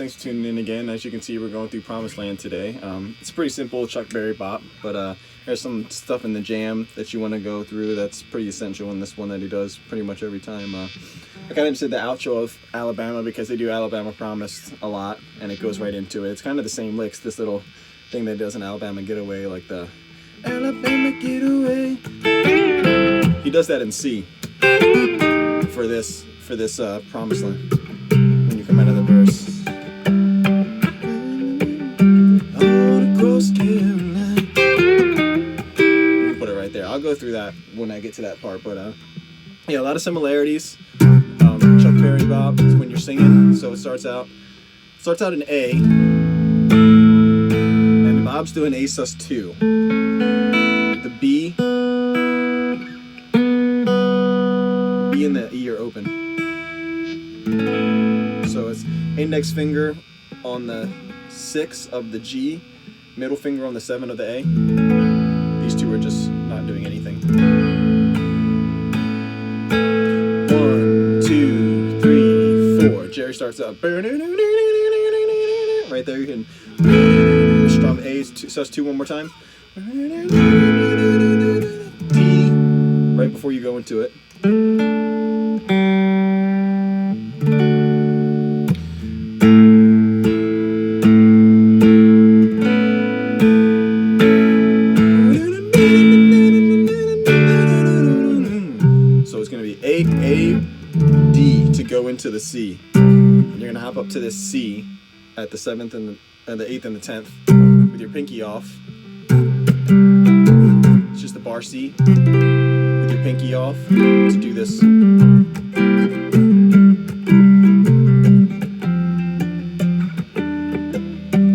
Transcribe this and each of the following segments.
thanks for tuning in again. As you can see, we're going through Promised Land today. It's a pretty simple Chuck Berry bop, but there's some stuff in the jam that you want to go through that's pretty essential in this one that he does pretty much every time. I kind of did the outro of Alabama because they do Alabama Promised a lot, and it goes right into it. It's kind of the same licks, this little thing that does an Alabama Getaway, like the Alabama Getaway. He does that in C for this Promised Land. When you come out of the verse. All across Carolina. Put it right there. I'll go through that when I get to that part, but yeah, a lot of similarities. Chuck Berry bop is when you're singing, so it starts out in A, and Bob's doing A sus2. The B and the E are open. So it's index finger on the 6 of the G, middle finger on the 7 of the A. These two are just not doing anything. 1, 2, 3, 4. Jerry starts up. Right there, you can strum A sus2 one more time. D, right before you go into it. A, D to go into the C. And you're gonna hop up to this C at the 7th and the 8th and the 10th with your pinky off. It's just the bar C with your pinky off to do this. You're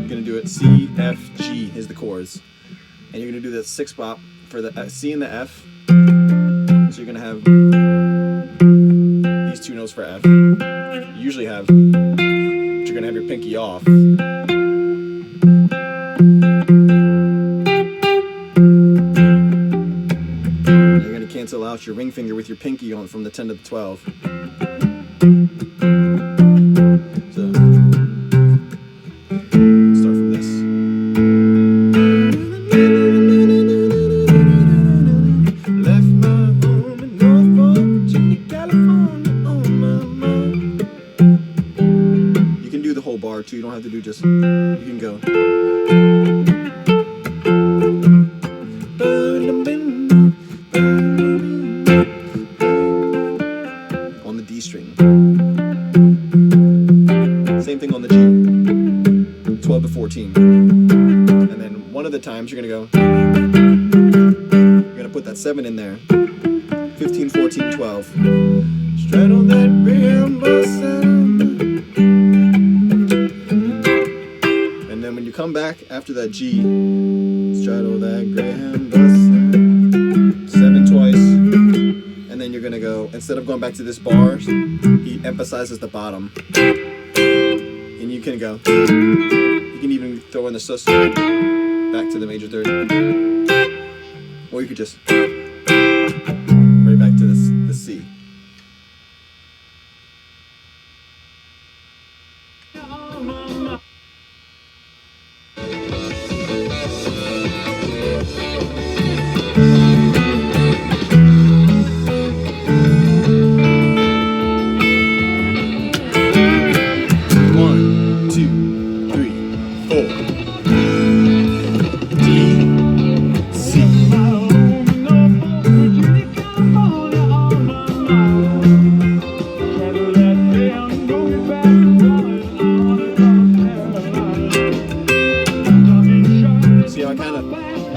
gonna do it C, F, G is the chords, and you're gonna do the 6 bop for the C and the F. So you're gonna have these 2 notes for F. You usually have, but you're gonna have your pinky off. You're gonna cancel out your ring finger with your pinky on from the 10 to the 12. So start from this. Bar too, you don't have to do just, you can go. On the D string. Same thing on the G. 12 to 14. And then one of the times you're gonna go, you're gonna put that 7 in there. 15, 14, 12. Straddle that rim bus. Come back after that G, straddle that Graham bus, 7 twice, and then you're gonna go, instead of going back to this bar, he emphasizes the bottom, and you can go, you can even throw in the sus back to the major 3rd, or you could just right back to the C.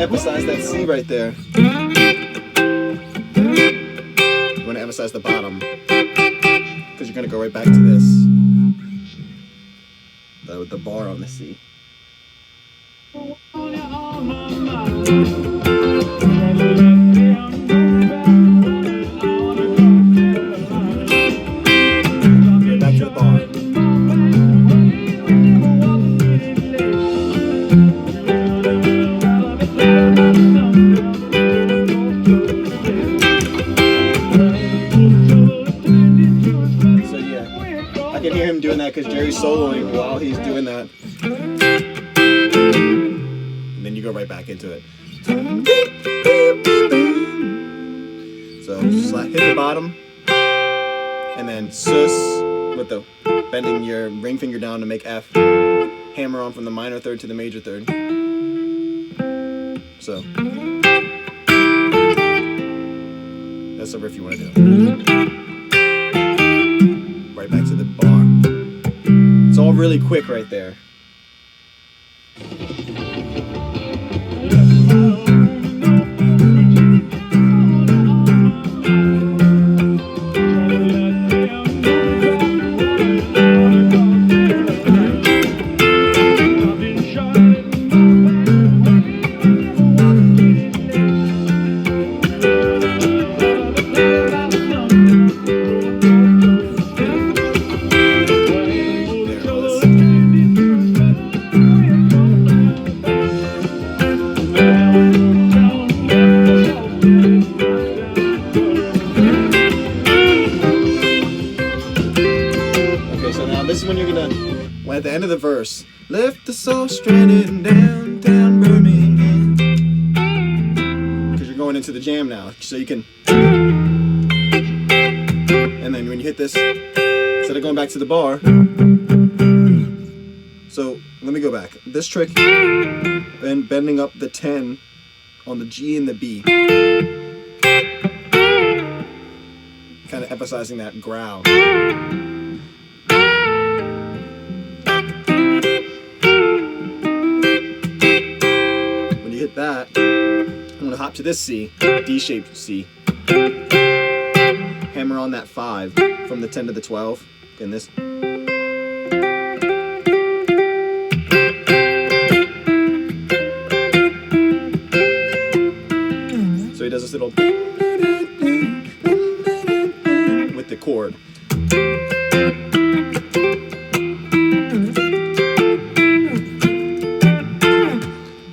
Emphasize that C right there. You want to emphasize the bottom because you're going to go right back to this. The bar on the C. Back to the bar. I can hear him doing that because Jerry's soloing while he's doing that. And then you go right back into it. So just hit the bottom, and then sus with the bending your ring finger down to make F. Hammer on from the minor third to the major third. So that's the riff you want to do. Right back to the bar. It's all really quick right there. This is when you're gonna, at the end of the verse, left the soul stranded in downtown Birmingham. Because you're going into the jam now, so you can. And then when you hit this, instead of going back to the bar. So let me go back. This trick, and bending up the 10 on the G and the B, kind of emphasizing that growl. Hit that, I'm going to hop to this C, D-shaped C. Hammer on that 5 from the 10 to the 12. And this. So he does this little with the chord.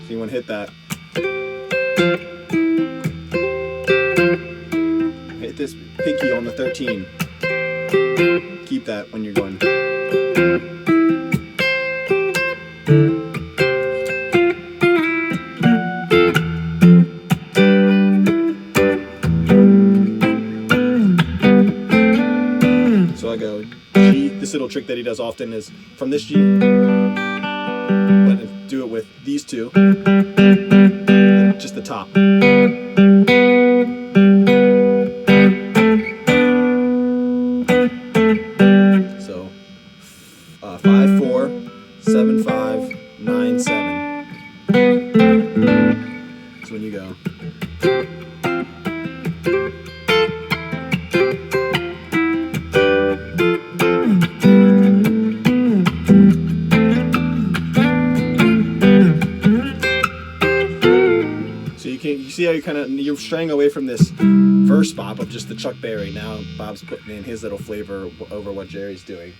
So you want to hit that. Hit this pinky on the 13. Keep that when you're going. So I go G. This little trick that he does often is from this G, but do it with these two. Just the top. So 5 4 7 5 9 7. So when you go. You see how you're straying away from this verse bop of just the Chuck Berry. Now Bob's putting in his little flavor over what Jerry's doing.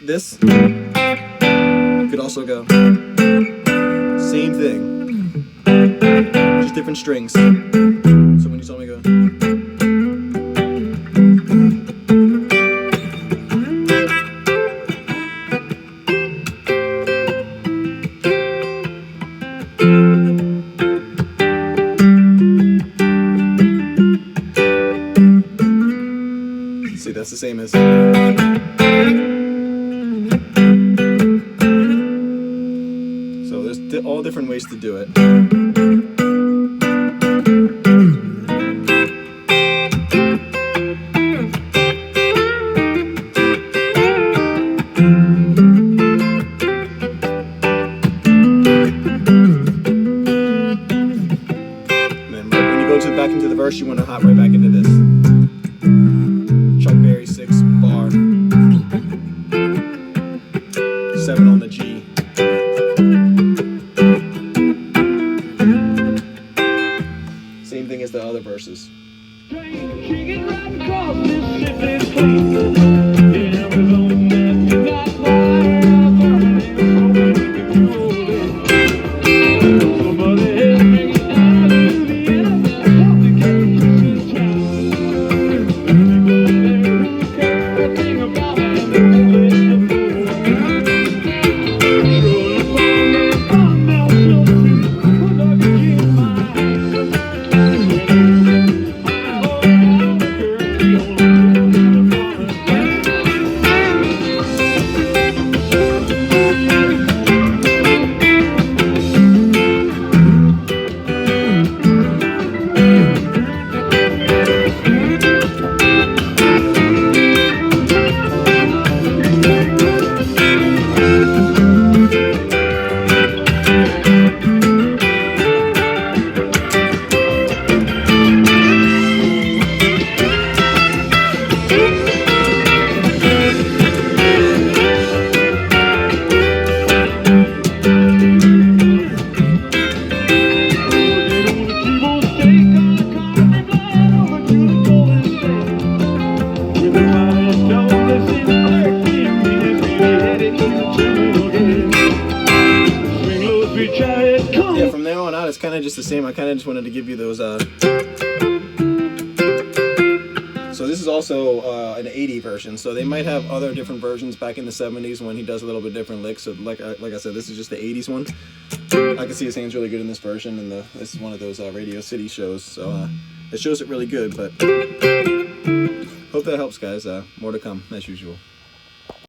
This could also go same thing, just different strings. So when you saw me go, see, that's the same as. So there's all different ways to do it. the verse, you want to hop right back into this. Chuck Berry 6 bar, 7 on the G. Same thing as the other verses. Yeah, from there on out, it's kind of just the same. I kind of just wanted to give you those. So this is also an 80 version. So they might have other different versions back in the 70s when he does a little bit different licks. So like I said, this is just the 80s one. I can see his hand's really good in this version, and this is one of those Radio City shows. So it shows it really good. But hope that helps, guys. More to come as usual.